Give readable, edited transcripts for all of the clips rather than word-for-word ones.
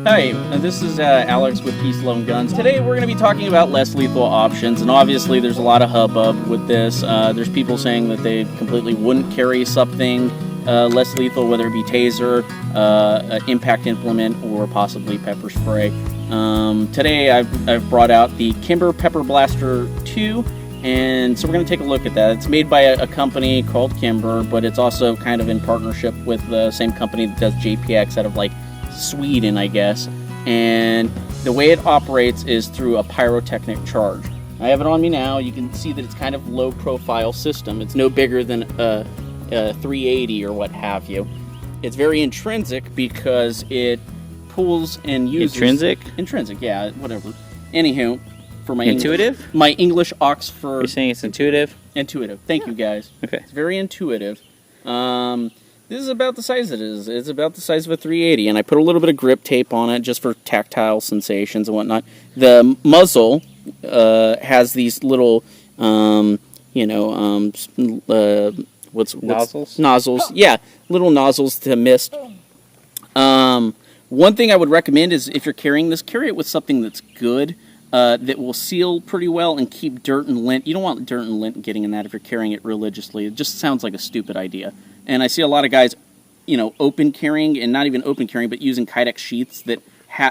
Hi, this is Alex with Peace, Love, and Guns. Today we're going to be talking about less lethal options, and obviously there's a lot of hubbub with this. There's people saying that they completely wouldn't carry something less lethal, whether it be taser, impact implement, or possibly pepper spray. Today I've brought out the Kimber Pepper Blaster II, and so we're going to take a look at that. It's made by a company called Kimber, but it's also kind of in partnership with the same company that does JPX out of like Sweden, I guess. And the way it operates is through a pyrotechnic charge. I have it on me now. You can see that it's kind of low profile system. It's no bigger than a 380 or what have you. It's very intrinsic because it pulls and uses... Intrinsic, yeah, whatever. Anywho, for my intuitive? My English Oxford... You're saying it's intuitive? Intuitive. Thank you, guys. Okay. It's very intuitive. This is about the size it is. It's about the size of a 380, and I put a little bit of grip tape on it just for tactile sensations and whatnot. The muzzle has these little, Nozzles? Nozzles, yeah, little nozzles to mist. One thing I would recommend is if you're carrying this, carry it with something that's good, that will seal pretty well and keep dirt and lint. You don't want dirt and lint getting in that if you're carrying it religiously. It just sounds like a stupid idea. And I see a lot of guys, open carrying, and not even open carrying, but using Kydex sheaths that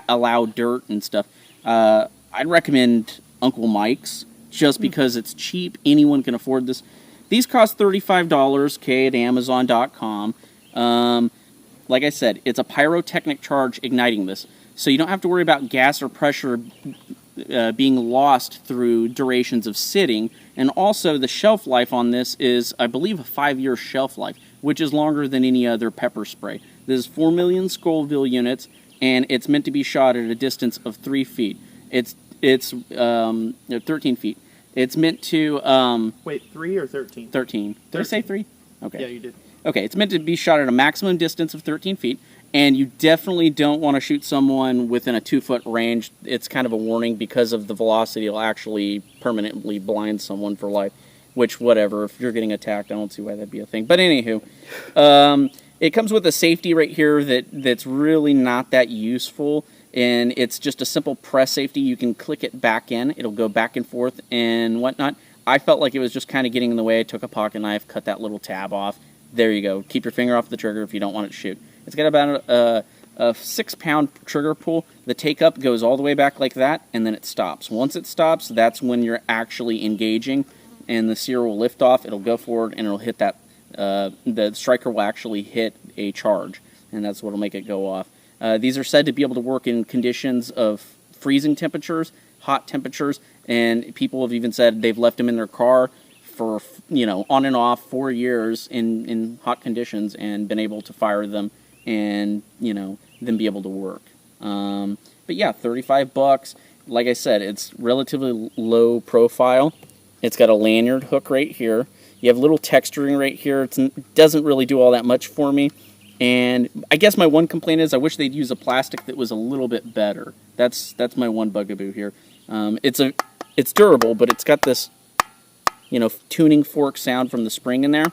allow dirt and stuff. I'd recommend Uncle Mike's just because it's cheap. Anyone can afford this. These cost $35, at Amazon.com. Like I said, it's a pyrotechnic charge igniting this. So you don't have to worry about gas or pressure being lost through durations of sitting. And also the shelf life on this is, I believe, a 5-year shelf life, which is longer than any other pepper spray. This is 4 million Scoville units, and it's meant to be shot at a distance of 3 feet. It's 13 feet. It's meant to... Wait, 3 or 13? 13. Did I say 3? Okay. Yeah, you did. Okay, it's meant to be shot at a maximum distance of 13 feet, and you definitely don't want to shoot someone within a 2-foot range. It's kind of a warning because of the velocity. It'll actually permanently blind someone for life, which, whatever, if you're getting attacked, I don't see why that'd be a thing. But anywho, it comes with a safety right here that's really not that useful, and it's just a simple press safety. You can click it back in. It'll go back and forth and whatnot. I felt like it was just kind of getting in the way. I took a pocket knife, cut that little tab off. There you go. Keep your finger off the trigger if you don't want it to shoot. It's got about a 6-pound trigger pull. The take-up goes all the way back like that, and then it stops. Once it stops, that's when you're actually engaging, and the sear will lift off. It'll go forward, and it'll hit that. The striker will actually hit a charge, and that's what will make it go off. These are said to be able to work in conditions of freezing temperatures, hot temperatures, and people have even said they've left them in their car for, on and off 4 years in hot conditions and been able to fire them and, then be able to work. But yeah, $35. Like I said, it's relatively low profile. It's got a lanyard hook right here. You have a little texturing right here. It doesn't really do all that much for me. And I guess my one complaint is I wish they'd use a plastic that was a little bit better. That's my one bugaboo here. It's durable, but it's got this, tuning fork sound from the spring in there.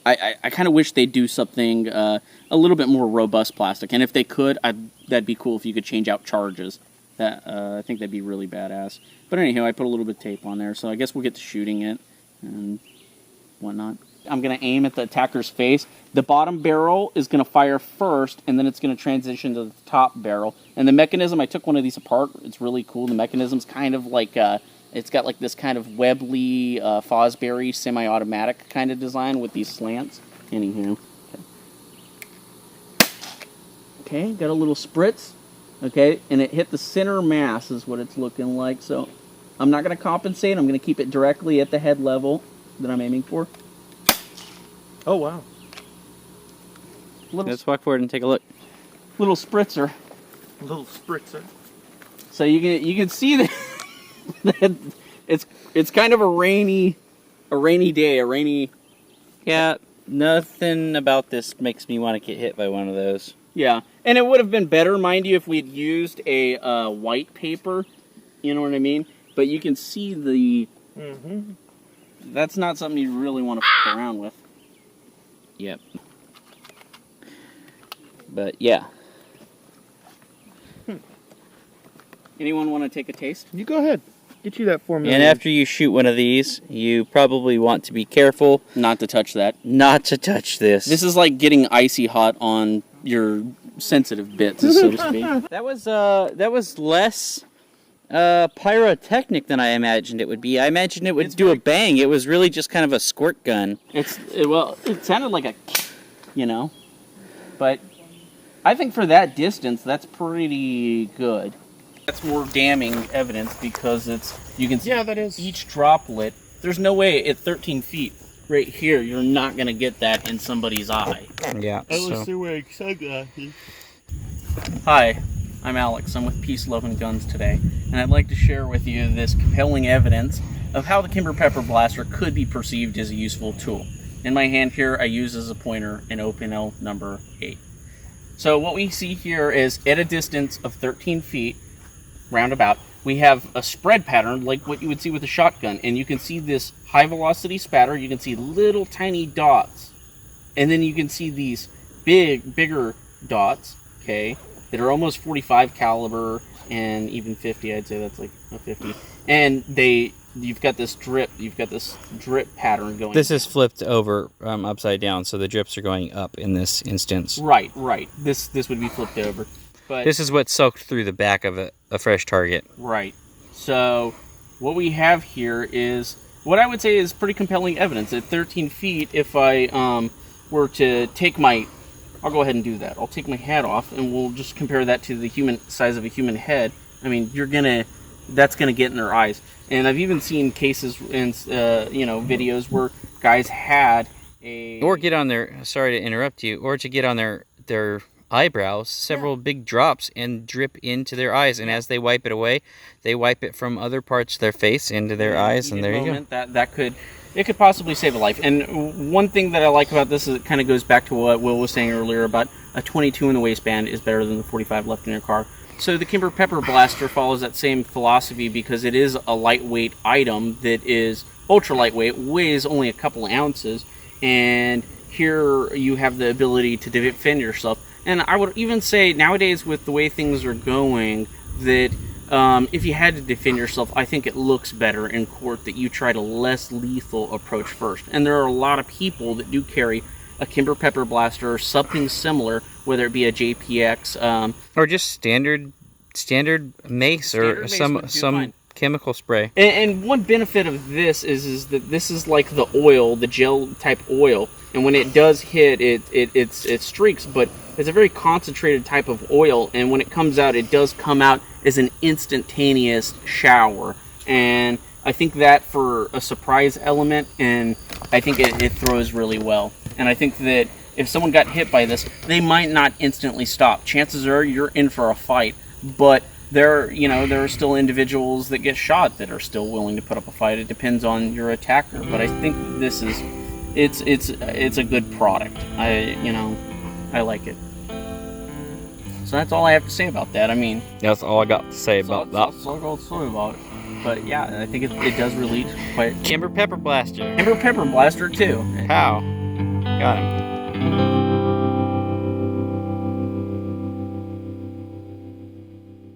I kind of wish they'd do something a little bit more robust plastic. And if they could, that'd be cool if you could change out charges. I think that'd be really badass. But anyhow, I put a little bit of tape on there, so I guess we'll get to shooting it and whatnot. I'm going to aim at the attacker's face. The bottom barrel is going to fire first, and then it's going to transition to the top barrel. And the mechanism, I took one of these apart. It's really cool. The mechanism's kind of like... it's got like this kind of Webley, Fosbury semi-automatic kind of design with these slants. Anywho. Okay, got a little spritz. Okay, and it hit the center mass is what it's looking like. So I'm not going to compensate. I'm going to keep it directly at the head level that I'm aiming for. Oh, wow. Let's walk forward and take a look. Little spritzer. A little spritzer. So you can see that it's kind of a rainy day, Yeah, nothing about this makes me want to get hit by one of those. Yeah, and it would have been better, mind you, if we'd used a white paper, you know what I mean? But you can see the... Mm-hmm. That's not something you really want to f*** around with. Yep. But yeah. Anyone want to take a taste? You go ahead. Get you that formula. And after you shoot one of these, you probably want to be careful Not to touch that. not to touch this. This is like getting icy hot on your sensitive bits, so to speak. That was less pyrotechnic than I imagined it would be. I imagined it would do a bang. It was really just kind of a squirt gun. It sounded like a, you know, but I think for that distance, that's pretty good. That's more damning evidence because you can see that is. each droplet. There's no way at 13 feet right here, you're not going to get that in somebody's eye. Yeah. wearing sunglasses. Hi, I'm Alex. I'm with Peace, Love, and Guns today, and I'd like to share with you this compelling evidence of how the Kimber Pepper Blaster could be perceived as a useful tool. In my hand here, I use as a pointer an open-L number 8. So what we see here is at a distance of 13 feet, roundabout, we have a spread pattern like what you would see with a shotgun, and you can see this high velocity spatter. You can see little tiny dots, and then you can see these bigger dots, okay, that are almost 45 caliber and even 50. I'd say that's like a 50, and you've got this drip pattern going. This is flipped over upside down, so the drips are going up in this instance. Right. This would be flipped over. But This is what soaked through the back of a fresh target. right. So what we have here is what I would say is pretty compelling evidence. At 13 feet, if I were to take I'll go ahead and do that. I'll take my hat off, and we'll just compare that to the human size of a human head. I mean, that's gonna get in their eyes. And I've even seen cases in videos where guys had Or get on their, sorry to interrupt you, or to get on their eyebrows, several big drops and drip into their eyes, and as they wipe it away, they wipe it from other parts of their face into their eyes, and there you go. It could possibly save a life. And one thing that I like about this is it kind of goes back to what Will was saying earlier about a 22 in the waistband is better than the 45 left in your car. So the Kimber Pepper Blaster follows that same philosophy because it is a lightweight item that is ultra lightweight, weighs only a couple ounces, and here you have the ability to defend yourself. And I would even say nowadays with the way things are going that if you had to defend yourself, I think it looks better in court that you tried a less lethal approach first. And there are a lot of people that do carry a Kimber Pepper Blaster or something similar, whether it be a JPX. Or just standard mace or some chemical spray. And one benefit of this is that this is like the oil, the gel type oil. And when it does hit, it streaks, but it's a very concentrated type of oil. And when it comes out, it does come out as an instantaneous shower. And I think that for a surprise element, and I think it throws really well. And I think that if someone got hit by this, they might not instantly stop. Chances are you're in for a fight, but there are still individuals that get shot that are still willing to put up a fight. It depends on your attacker, but I think this is it's a good product. I like it. So that's all I have to say about that. I mean, That's all I got to say about that. That's all I got to say about it. But yeah, I think it does relate quite. Kimber Pepper Blaster. Kimber Pepper Blaster II. How? Got him.